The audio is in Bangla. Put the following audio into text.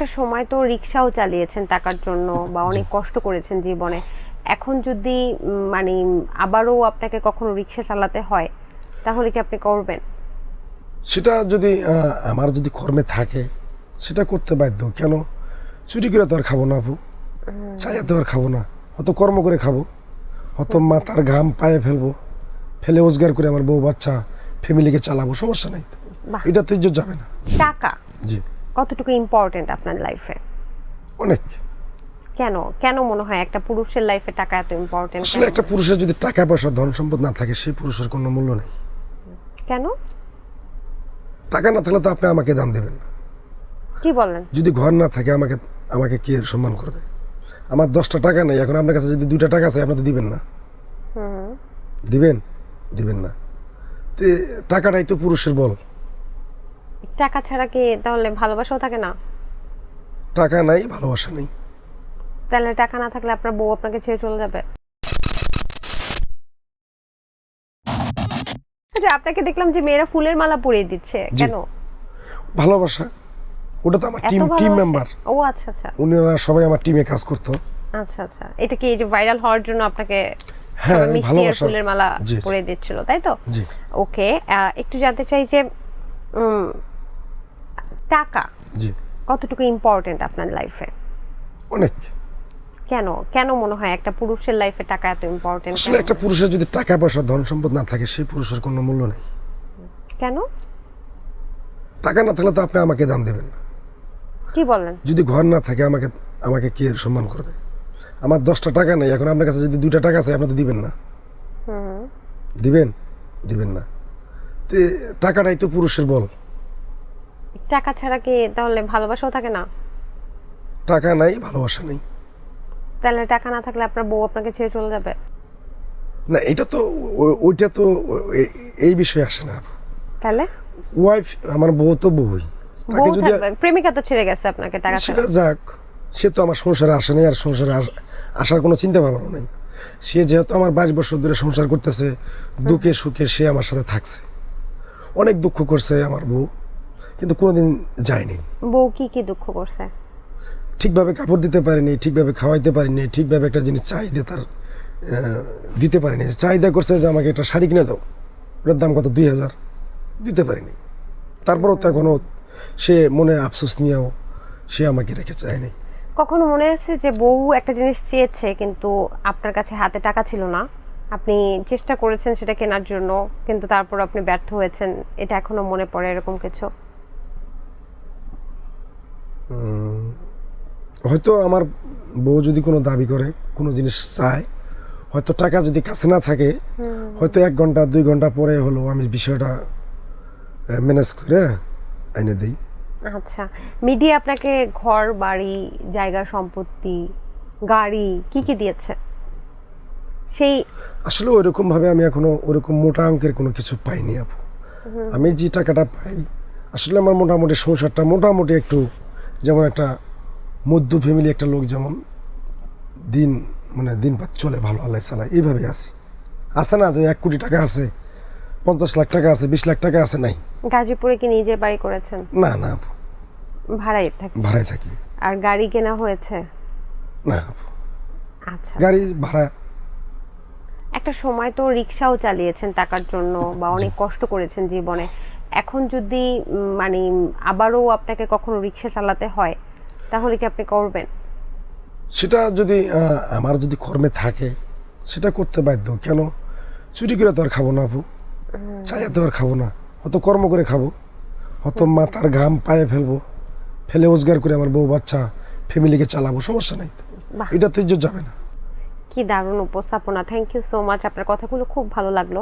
একটা সময় তো রিক্সাও চালিয়েছেন টাকার জন্য বা অনেক কষ্ট করেছেন জীবনে। এখন যদি মানে আবারও আপনাকে কখনো রিক্সা চালাতে হয় তাহলে কি আপনি করবেন? সেটা যদি আমার যদি কর্মে থাকে সেটা করতে বাধ্য। কেন? চুরি করে তো আর খাবো না আপু, চাইয়া তো আর খাবো না, হয়তো কর্ম করে খাবো, হয়তো মাথার ঘাম পায়ে ফেলবো, ফেলে রোজগার করে আমার বউ বাচ্চা ফ্যামিলিকে চালাবো, সমস্যা নাই তো। বাহ। এটা তো ইজ্জত যাবে না। টাকা জি, কতটুকু ইম্পর্টেন্ট আপনার লাইফে? অনেক। কেন কেন মনে হয় একটা পুরুষের লাইফে টাকা এত ইম্পর্টেন্ট? আসলে একটা পুরুষের যদি টাকা পয়সা ধন সম্পদ না থাকে সেই পুরুষের কোনো মূল্য নেই। কেন? টাকা না থাকলে তো আপনি আমাকে দাম দেবেন না। কি বলেন? যদি ঘর না থাকে আমাকে আমাকে কে সম্মান করবে? আমার 10টা টাকা নেই, এখন আপনার কাছে যদি 2টা টাকা আছে আপনি তো দিবেন না। দিবেন? দিবেন না। তো টাকাটাই তো পুরুষের বল। টাকা ছাড়া কি তাহলে ভালোবাসাও থাকে না? টাকা নাই, ভালোবাসা নেই। তাহলে টাকা না থাকলে আপনার বউ আপনাকে ছেড়ে চলে যাবে? আচ্ছা, আপনাকে দেখলাম যে মেয়েরা ফুলের মালা পরিয়ে দিচ্ছে, জি। কেন? ভালোবাসা, ওটা তো আমার এত টিম ভালোবাসে? মেম্বার। ও আচ্ছা আচ্ছা উনারা সবাই আমার টিমে কাজ করতো। আচ্ছা আচ্ছা, এটা কি এই যে ভাইরাল হওয়ার জন্য আপনাকে হ্যাঁ, সবাই মিষ্টি আর ভালোবাসা। ফুলের মালা জি। পরিয়ে দিচ্ছিল, তাই তো? জি ওকে, একটু জানতে চাই যে উম, টাকা জি, কতটুকু ইম্পর্টেন্ট আপনার লাইফে? অনেক। কেন কেন মনে হয় একটা পুরুষের লাইফে টাকা এত ইম্পর্টেন্ট? আসলে একটা পুরুষের যদি টাকা পয়সা ধন সম্পদ না থাকে সেই পুরুষের কোনো মূল্য নেই। কেন? টাকা না থাকলে তো আপনি আমাকে দাম দেবেন না। কি বলেন? যদি ঘর না থাকে আমাকে আমাকে কে সম্মান করবে? আমার 10টা টাকা নেই, এখন আপনার কাছে যদি 2টা টাকা আছে আপনি তো দিবেন না। দিবেন? দিবেন না। তো টাকাটাই তো পুরুষের বল। টাকা ছাড়া কি তাহলে ভালোবাসাও থাকে না? টাকা নাই, ভালোবাসা নেই। তাহলে টাকা না থাকলে আপনার বউ আপনাকে ছেড়ে চলে যাবে? না, এটা তো ওইটা তো এই বিষয়ে আসে না। তাহলে ওয়াইফ, আমার বউ তো বউই। তাকে বউ যদি থাকবে, প্রেমিকা তো ছেড়ে গেছে আপনাকে টাকা ছাড়া। সেটা যাক, সে তো আমার সংসারে আসে নাই, আর সংসারে আসার কোনো চিন্তা ভাবনা নেই। সে যেহেতু আমার 22 বছর ধরে সংসার করতেছে, দুঃখে সুখে সে আমার সাথে থাকছে। অনেক দুঃখ করছে আমার বউ, কিন্তু কোনোদিন যায়নি। বউ কি কি দুঃখ করছে? ঠিকভাবে কাপড় দিতে পারিনি, ঠিকভাবে খাওয়াইতে পারিনি, ঠিকভাবে একটা জিনিস চাহিদা তার দিতে পারিনি। চাহিদা করছে যে আমাকে একটা শাড়ি কিনে দাও, ওটার দাম কত, 2000, দিতে পারিনি। তারপরও তো এখনও সে মনে আফসোস নিয়েও সে আমাকে রেখে যায়নি। কখনো মনে আছে যে বউ একটা জিনিস চেয়েছে কিন্তু আপনার কাছে হাতে টাকা ছিল না, আপনি চেষ্টা করেছেন সেটা কেনার জন্য কিন্তু তারপর আপনি ব্যর্থ হয়েছেন, এটা এখনো মনে পড়ে এরকম কিছু? হয়তো আমার বউ যদি কোনো দাবি করে, কোনো জিনিস চায়, হয়তো টাকা যদি কাছে না থাকে, হয়তো 1 ঘন্টা 2 ঘন্টা পরে হলো আমি বিষয়টা ম্যানেজ করে এনে দিই। আচ্ছা, মিডিয়া আপনাকে ঘর বাড়ি জায়গা সম্পত্তি গাড়ি কি কি দিয়েছে? সেই আসলে ওইরকম ভাবে আমি এখনো ওরকম মোটা অঙ্কের কোনো কিছু পাইনি আপু। আমি যে টাকাটা পাই, আসলে আমার মোটামুটি সংসারটা মোটামুটি একটু, যেমন একটা মধ্য ফ্যামিলি একটা লোক যেমন দিন মানে দিন পাত চলে, ভালো আল্লাহ চালায়, এইভাবে আছি। আছে না যে 1 কোটি টাকা আছে, 50 লাখ টাকা আছে, 20 লাখ টাকা আছে, নাই। গাজীপুরে কি নিজের বাড়ি করেছেন? না না আপু, ভাড়ায় থাকি। ভাড়ায় থাকি। আর গাড়ি কেনা হয়েছে? না আপু, আচ্ছা, গাড়ি ভাড়া। একটা সময় তো রিক্সাও চালিয়েছেন টাকার জন্য বা অনেক কষ্ট করেছেন জীবনে। এখন যদি মানে আবারও আপনাকে কখনো রিক্সা চালাতে হয় তাহলে কি আপনি করবেন? সেটা যদি আমার যদি কর্মে থাকে সেটা করতে বাধ্য। কেন? চুরি করে তো আর খাবো না আপু, চাইয়া তো আর খাবো না, হয়তো কর্ম করে খাবো, হয়তো মাথার ঘাম পায়ে ফেলবো, ফেলে রোজগার করে আমার বউ বাচ্চা ফ্যামিলিকে চালাবো, সমস্যা নাই তো। বাহ, এটা তো ইজ্জত যাবে না। কি দারুণ উপস্থাপনা। থ্যাংক ইউ সো মাচ, আপনার কথাগুলো খুব ভালো লাগলো।